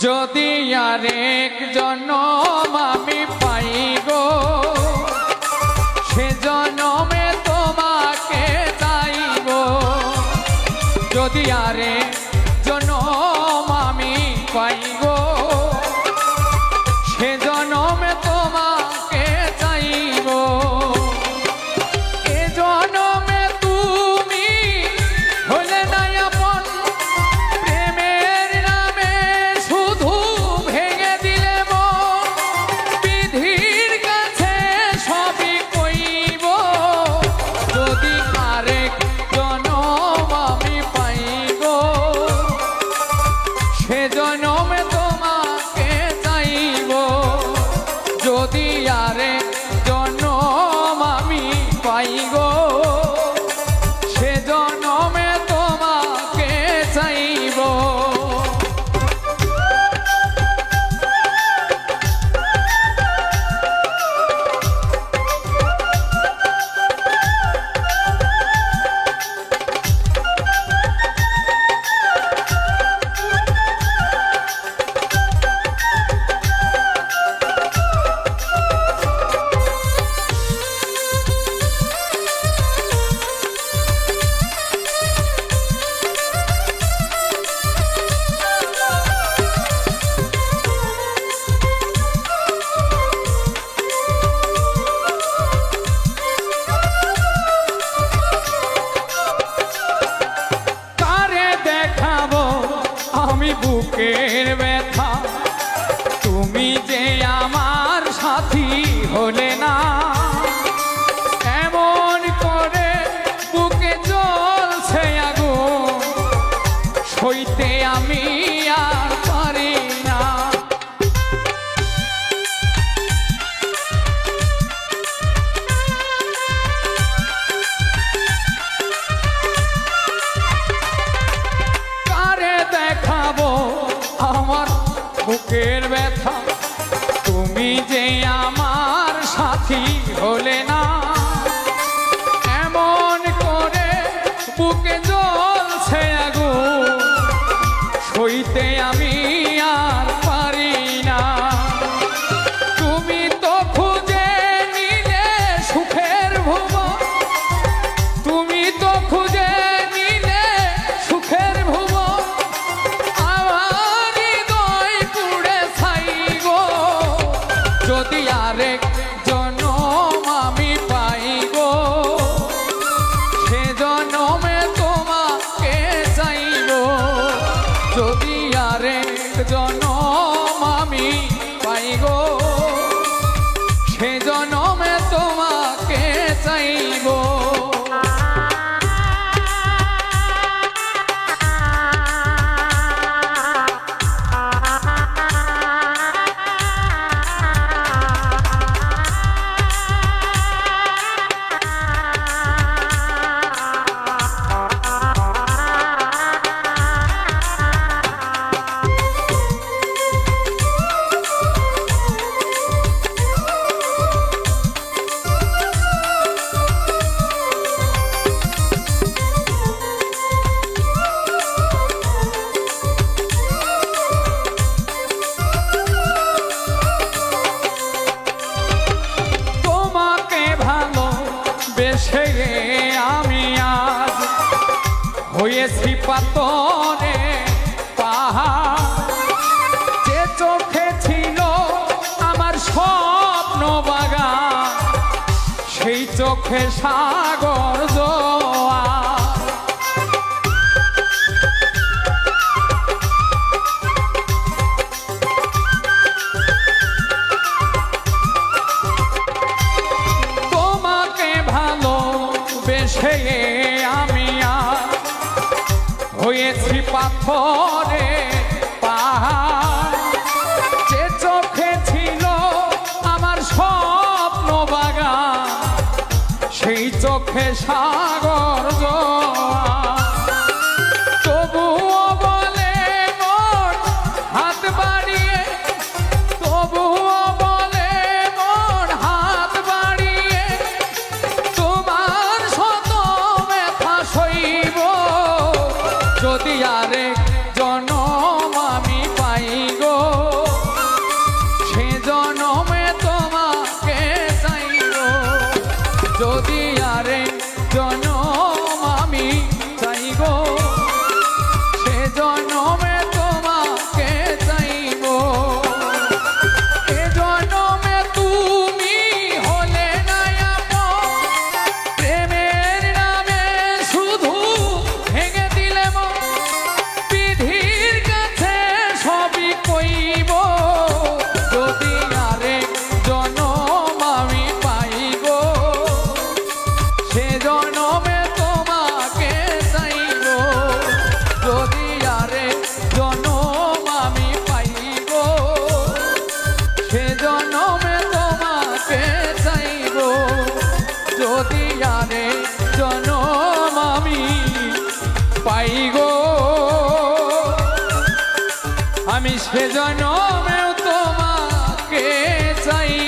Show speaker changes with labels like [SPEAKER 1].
[SPEAKER 1] যদি আরেক জনম আমি পাই গো, সে জনমে তোমাকে চাইব। যদি আরেক জনম আমি পাই গো, সে জনমে তোমাকে চাইব। এ জনমে তুমি হলে না আপন, প্রেমের নামে শুধু ভেঙে দিলে মন। বিধির কাছে সবই কইব, যদি আরেক জনম আমি পাই গো, সে জনমে তোমাকে চাইব। যদি আরেক জনম আমি পাই গো, সে জনমে তোমাকে চাইব। আমি বুকের ব্যথা, তুমি যে আমার সাথী হলে না। এমন করে বুকে জ্বলছে আগুন, সইতে আমি আর পারি না। দেখাবো আমার বুকের ব্যথা, তুমি যে আমার সাথী হলে না। এমন করে বুকে জ্বলছে আগুন, সইতে আমি আর পারি না। তুমি তো খুঁজে নিলে সুখের ভুবন, তুমি তো খুঁজে নিলে সুখের ভুবন। যদি আরেক জনম আমি পাই গো, সে জনমে তোমাকে চাইব। যদি আরেক জনম আমি পাই গো, সে জনমে তোমাকে চাইব। বেশে আমি আজ হয়েছি পাতরে পাহাড়। যে চোখে ছিল আমার স্বপ্ন বাগান, সেই চোখে সাগর জোয়ার। বেশে আমি আর হয়েছি পাথরে পাহাড়। যে চোখে ছিল আমার স্বপ্ন বাগান, সেই চোখে সাগর জোয়ার। তবুও বলে মন হাত বাড়িয়ে, তবুও বলে মন হাত বাড়িয়ে, তোমার শত ব্যথা সইব। যদি আরেক জনম আমি পাই গো, জনমেও তোমাকে চাই